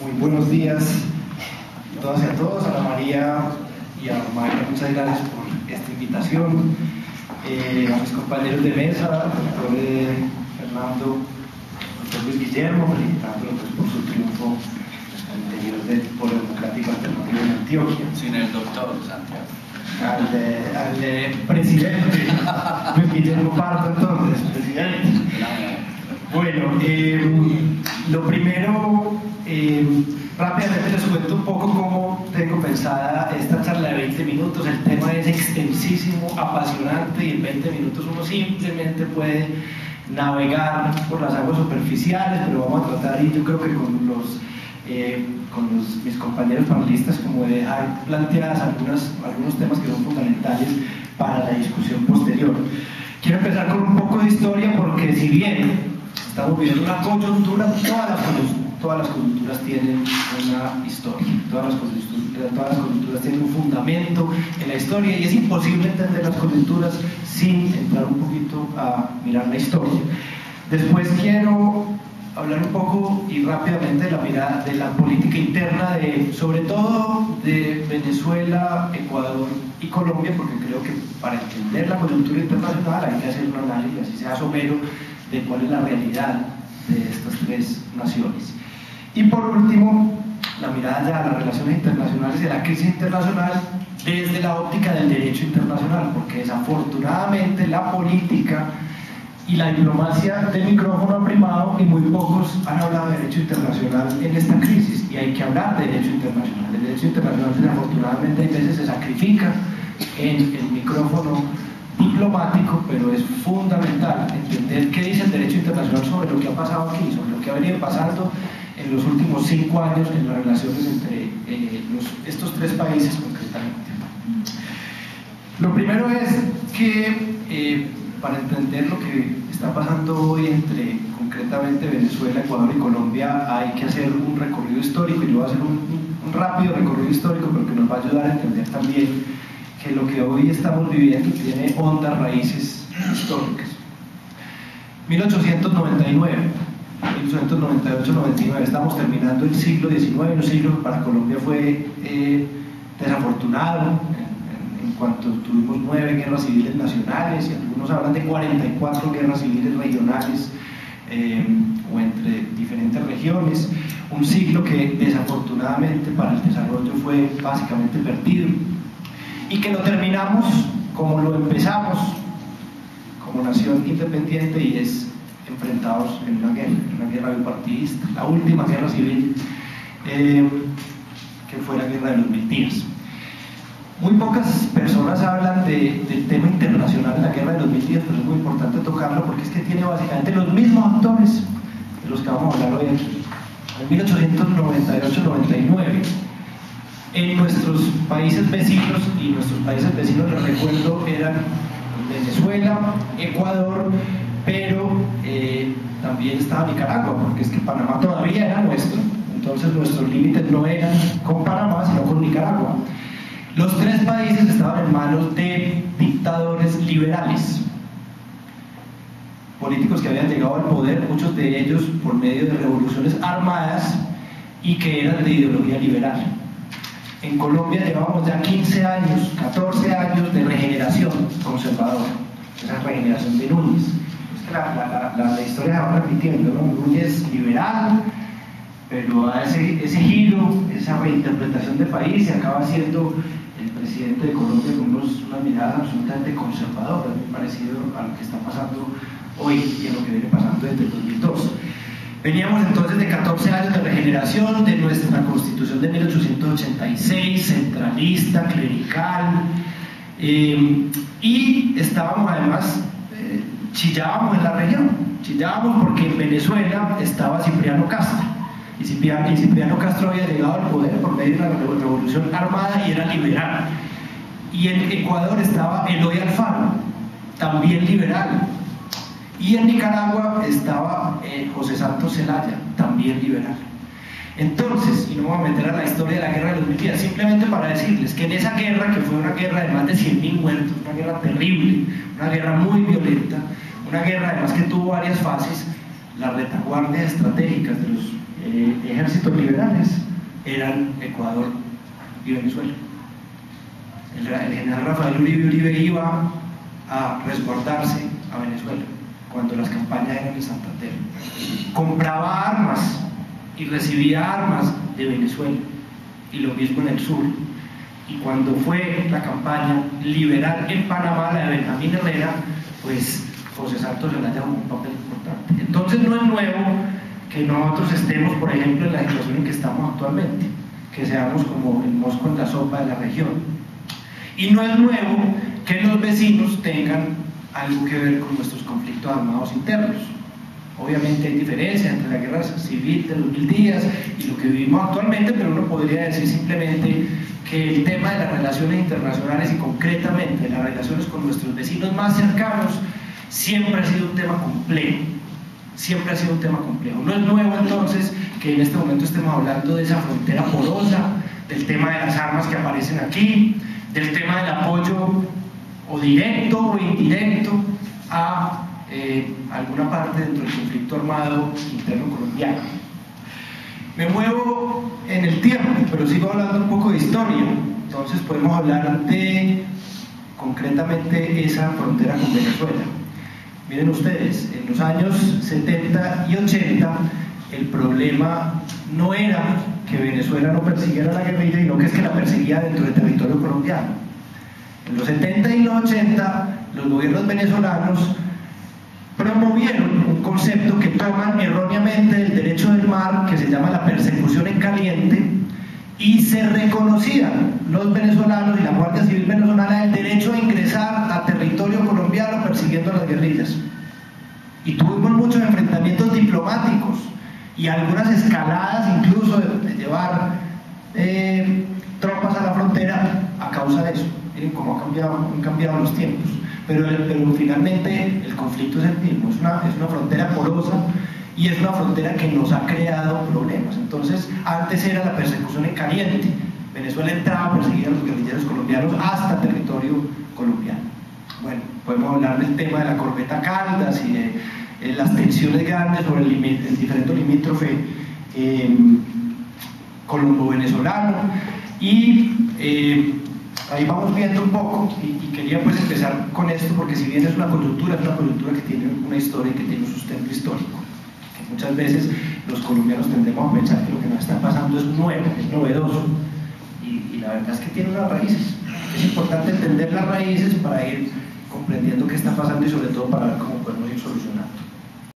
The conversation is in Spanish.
Muy buenos días a todas y a todos, a Ana María y a María, muchas gracias por esta invitación. A mis compañeros de mesa, al doctor Fernando, al doctor Luis Guillermo, felicitándolo por su triunfo al interior del Polo Democrático Alternativo en Antioquia. Sin el doctor Santiago. Al presidente Luis Guillermo Pardo, entonces, presidente. Bueno, lo primero, rápidamente les cuento un poco cómo tengo pensada esta charla de 20 minutos. El tema es extensísimo, apasionante, y en 20 minutos uno simplemente puede navegar por las aguas superficiales, pero vamos a tratar, y yo creo que con mis compañeros panelistas, como de dejar planteadas algunos temas que son fundamentales para la discusión posterior. Quiero empezar con un poco de historia, porque si bien estamos viviendo una coyuntura, todas las coyunturas tienen una historia, todas las coyunturas tienen un fundamento en la historia, y es imposible entender las coyunturas sin entrar un poquito a mirar la historia. Después quiero hablar un poco y rápidamente de la mirada de la política interna, sobre todo de Venezuela, Ecuador y Colombia, porque creo que para entender la coyuntura internacional hay que hacer un análisis, así sea somero, de cuál es la realidad de estas tres naciones. Y por último, la mirada ya a las relaciones internacionales y a la crisis internacional desde la óptica del derecho internacional, porque desafortunadamente la política y la diplomacia del micrófono han primado y muy pocos han hablado de derecho internacional en esta crisis, y hay que hablar de derecho internacional. El derecho internacional desafortunadamente a veces se sacrifica en el micrófono diplomático, pero es fundamental entender qué dice el derecho internacional sobre lo que ha pasado aquí, sobre lo que ha venido pasando en los últimos 5 años en las relaciones entre estos tres países concretamente. Lo primero es que para entender lo que está pasando hoy entre concretamente Venezuela, Ecuador y Colombia, hay que hacer un recorrido histórico, y yo voy a hacer un rápido recorrido histórico, pero que nos va a ayudar a entender también que lo que hoy estamos viviendo tiene hondas raíces históricas. 1899, 1898-99, estamos terminando el siglo XIX, un siglo que para Colombia fue desafortunado, en cuanto tuvimos 9 guerras civiles nacionales, y algunos hablan de 44 guerras civiles regionales o entre diferentes regiones. Un siglo que desafortunadamente para el desarrollo fue básicamente perdido, y que lo terminamos como lo empezamos, como nación independiente, y es enfrentados en una guerra bipartidista, la última guerra civil, que fue la guerra de los 1000 días. Muy pocas personas hablan del tema internacional de la guerra de los 1000 días, pero es muy importante tocarlo, porque es que tiene básicamente los mismos actores de los que vamos a hablar hoy aquí. En 1898-99, en nuestros países vecinos, y nuestros países vecinos, les recuerdo, eran Venezuela, Ecuador, pero también estaba Nicaragua, porque es que Panamá todavía era nuestro, entonces nuestros límites no eran con Panamá, sino con Nicaragua. Los tres países estaban en manos de dictadores liberales, políticos que habían llegado al poder, muchos de ellos por medio de revoluciones armadas, y que eran de ideología liberal. En Colombia llevábamos ya 15 años, 14 años de regeneración conservadora, esa regeneración de Núñez. Es que la historia se va repitiendo, ¿no? Núñez liberal, pero a ese giro, esa reinterpretación de país, se acaba siendo el presidente de Colombia con una mirada absolutamente conservadora, muy parecido a lo que está pasando hoy y a lo que viene pasando desde el 2002. Veníamos entonces de 14 años de regeneración, de nuestra Constitución de 1886, centralista, clerical, y estábamos además, chillábamos en la región, chillábamos porque en Venezuela estaba Cipriano Castro, y Cipriano Castro había llegado al poder por medio de una revolución armada y era liberal. Y en Ecuador estaba Eloy Alfaro, también liberal. Y en Nicaragua estaba José Santos Zelaya, también liberal. Entonces, y no me voy a meter a la historia de la guerra de los 1000 días, simplemente para decirles que en esa guerra, que fue una guerra de más de 100.000 muertos, una guerra terrible, una guerra muy violenta, una guerra además que tuvo varias fases, las retaguardias estratégicas de los ejércitos liberales eran Ecuador y Venezuela. El general Rafael Uribe iba a resguardarse a Venezuela cuando las campañas eran en Santander. Compraba armas y recibía armas de Venezuela, y lo mismo en el sur. Y cuando fue la campaña liberal en Panamá, la de Benjamín Herrera, pues José Santos Zelaya jugó un papel importante. Entonces no es nuevo que nosotros estemos, por ejemplo, en la situación en que estamos actualmente, que seamos como el mosco en la sopa de la región. Y no es nuevo que los vecinos tengan algo que ver con nuestros conflictos armados internos. Obviamente hay diferencias entre la guerra civil de los 1000 días y lo que vivimos actualmente, pero uno podría decir simplemente que el tema de las relaciones internacionales y concretamente las relaciones con nuestros vecinos más cercanos siempre ha sido un tema complejo. Siempre ha sido un tema complejo. No es nuevo entonces que en este momento estemos hablando de esa frontera porosa, del tema de las armas que aparecen aquí, del tema del apoyo o directo o indirecto a alguna parte dentro del conflicto armado interno colombiano. Me muevo en el tiempo, pero sigo hablando un poco de historia. Entonces podemos hablar de concretamente esa frontera con Venezuela. Miren ustedes, en los años 70 y 80 el problema no era que Venezuela no persiguiera a la guerrilla, sino que es que la perseguía dentro del territorio colombiano. En los 70 y los 80 los gobiernos venezolanos promovieron un concepto que toman erróneamente del derecho del mar, que se llama la persecución en caliente, y se reconocían los venezolanos y la Guardia Civil venezolana el derecho a ingresar a territorio colombiano persiguiendo a las guerrillas. Y tuvimos muchos enfrentamientos diplomáticos y algunas escaladas incluso de llevar tropas a la frontera a causa de eso. Miren cómo han cambiado los tiempos. Pero finalmente el conflicto es el mismo, es una frontera porosa y es una frontera que nos ha creado problemas. Entonces, antes era la persecución en caliente. Venezuela entraba a perseguir a los guerrilleros colombianos hasta territorio colombiano. Bueno, podemos hablar del tema de la corbeta Caldas y de las tensiones grandes sobre el diferente limítrofe colombo-venezolano. Y ahí vamos viendo un poco, y quería pues empezar con esto, porque si bien es una coyuntura que tiene una historia, que tiene un sustento histórico. Que muchas veces los colombianos tendemos a pensar que lo que nos está pasando es nuevo, es novedoso, y la verdad es que tiene unas raíces. Es importante entender las raíces para ir comprendiendo qué está pasando y sobre todo para ver cómo podemos